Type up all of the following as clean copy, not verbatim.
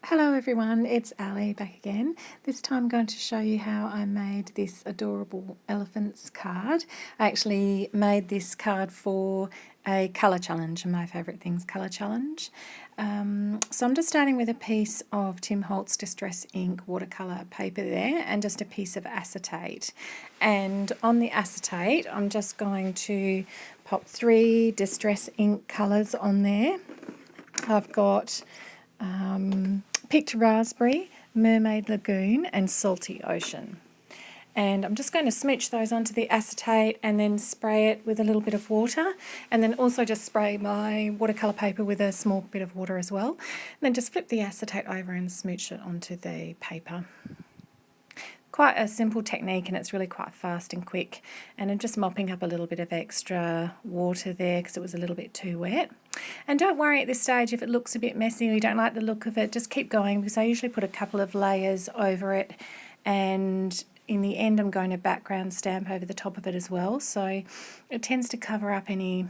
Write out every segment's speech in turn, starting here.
Hello everyone, it's Ali back again. This time I'm going to show you how I made this adorable elephants card. I actually made this card for a colour challenge, and my favourite thing's colour challenge. So I'm just starting with a piece of Tim Holtz Distress ink watercolour paper there and just a piece of acetate. And on the acetate I'm just going to pop 3 distress ink colours on there. I've got picked Rasberry, Mermaid, Lagoon and Salty Ocean. And I'm just going to smooch those onto the acetate and then spray it with a little bit of water, and then also just spray my watercolour paper with a small bit of water as well. And then just flip the acetate over and smooch it onto the paper. Quite a simple technique, and it's really quite fast and quick. And I'm just mopping up a little bit of extra water there because it was a little bit too wet. And don't worry at this stage if it looks a bit messy or you don't like the look of it, just keep going, because I usually put a couple of layers over it, and in the end I'm going to background stamp over the top of it as well, so it tends to cover up any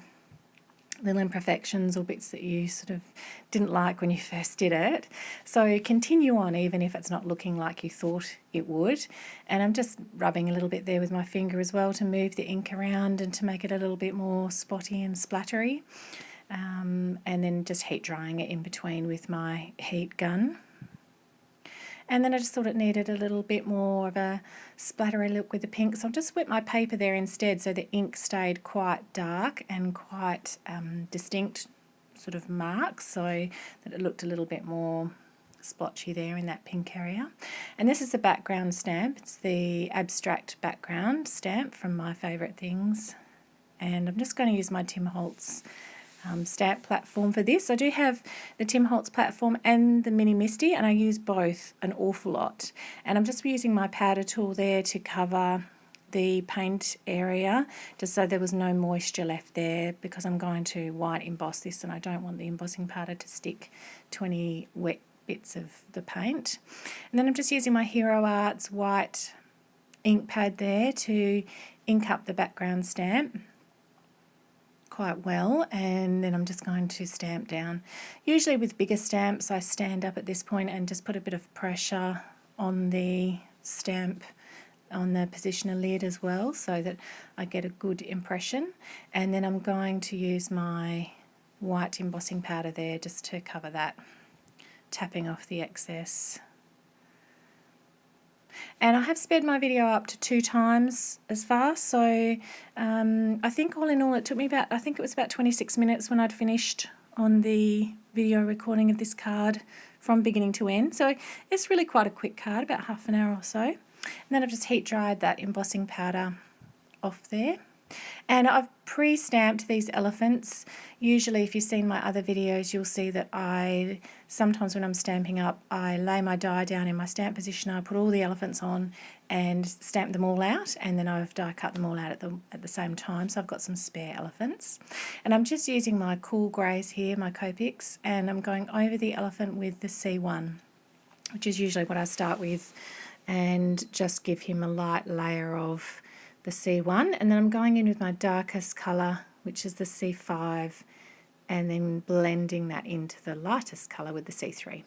little imperfections or bits that you sort of didn't like when you first did it. So continue on even if it's not looking like you thought it would. And I'm just rubbing a little bit there with my finger as well to move the ink around and to make it a little bit more spotty and splattery. And then just heat drying it in between with my heat gun. And then I just thought it needed a little bit more of a splattery look with the pink, so I've just wet my paper there instead so the ink stayed quite dark and quite distinct sort of marks, so that it looked a little bit more splotchy there in that pink area. And this is the background stamp. It's the abstract background stamp from My Favourite Things, and I'm just going to use my Tim Holtz stamp platform for this. I do have the Tim Holtz platform and the Mini Misty, and I use both an awful lot. And I'm just using my powder tool there to cover the paint area, just so there was no moisture left there, because I'm going to white emboss this and I don't want the embossing powder to stick to any wet bits of the paint. And then I'm just using my Hero Arts white ink pad there to ink up the background stamp quite well, and then I'm just going to stamp down. Usually with bigger stamps I stand up at this point and just put a bit of pressure on the stamp on the positioner lid as well, so that I get a good impression. And then I'm going to use my white embossing powder there just to cover that, tapping off the excess. And I have sped my video up to 2 times as fast, so I think all in all it took me about, I think it was about 26 minutes when I'd finished on the video recording of this card from beginning to end. So it's really quite a quick card, about half an hour or so. And then I've just heat dried that embossing powder off there. And I've pre-stamped these elephants. Usually if you've seen my other videos you'll see that I sometimes when I'm stamping up I lay my die down in my stamp positioner, I put all the elephants on and stamp them all out, and then I've die cut them all out at the same time, so I've got some spare elephants. And I'm just using my cool greys here, my Copics, and I'm going over the elephant with the C1, which is usually what I start with, and just give him a light layer of the C1, and then I'm going in with my darkest colour, which is the C5, and then blending that into the lightest colour with the C3.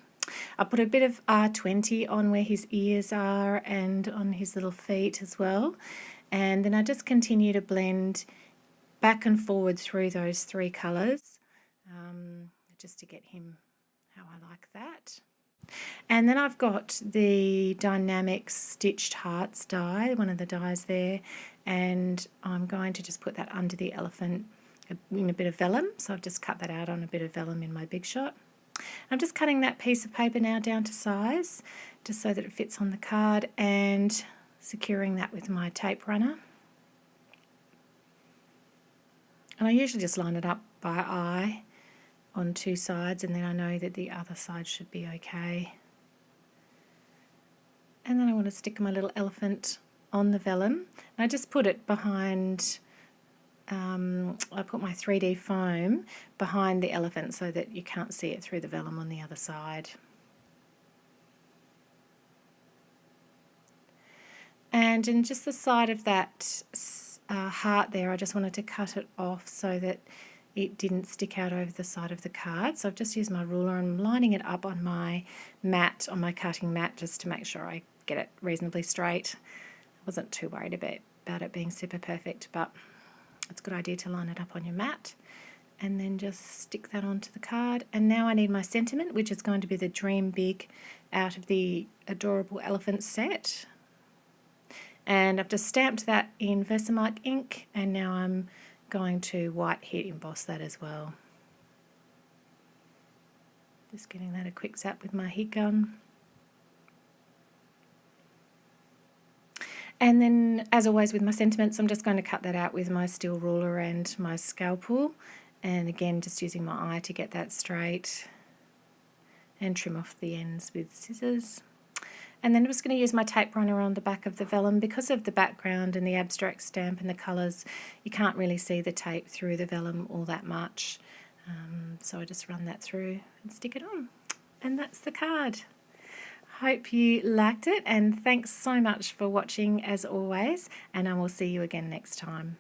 I put a bit of R20 on where his ears are and on his little feet as well, and then I just continue to blend back and forward through those 3 colours, just to get him how I like that. And then I've got the Dienamics Stitched Hearts die, one of the dies there, and I'm going to just put that under the elephant in a bit of vellum. So I've just cut that out on a bit of vellum in my Big Shot. I'm just cutting that piece of paper now down to size, just so that it fits on the card, and securing that with my tape runner. And I usually just line it up by eye on 2 sides, and then I know that the other side should be okay. And then I want to stick my little elephant on the vellum. And I just put it behind, I put my 3D foam behind the elephant so that you can't see it through the vellum on the other side. And in just the side of that heart there, I just wanted to cut it off so that it didn't stick out over the side of the card. So I've just used my ruler and I'm lining it up on my mat, on my cutting mat, just to make sure I get it reasonably straight. I wasn't too worried about it being super perfect, but it's a good idea to line it up on your mat. And then just stick that onto the card. And now I need my sentiment, which is going to be the Dream Big out of the Adorable Elephant set. And I've just stamped that in Versamark ink, and now I'm going to white heat emboss that as well. Just getting that a quick zap with my heat gun. And then, as always with my sentiments, I'm just going to cut that out with my steel ruler and my scalpel. And again, just using my eye to get that straight and trim off the ends with scissors. And then I'm just going to use my tape runner on the back of the vellum. Because of the background and the abstract stamp and the colours, you can't really see the tape through the vellum all that much. So I just run that through and stick it on. And that's the card. Hope you liked it, and thanks so much for watching as always, and I will see you again next time.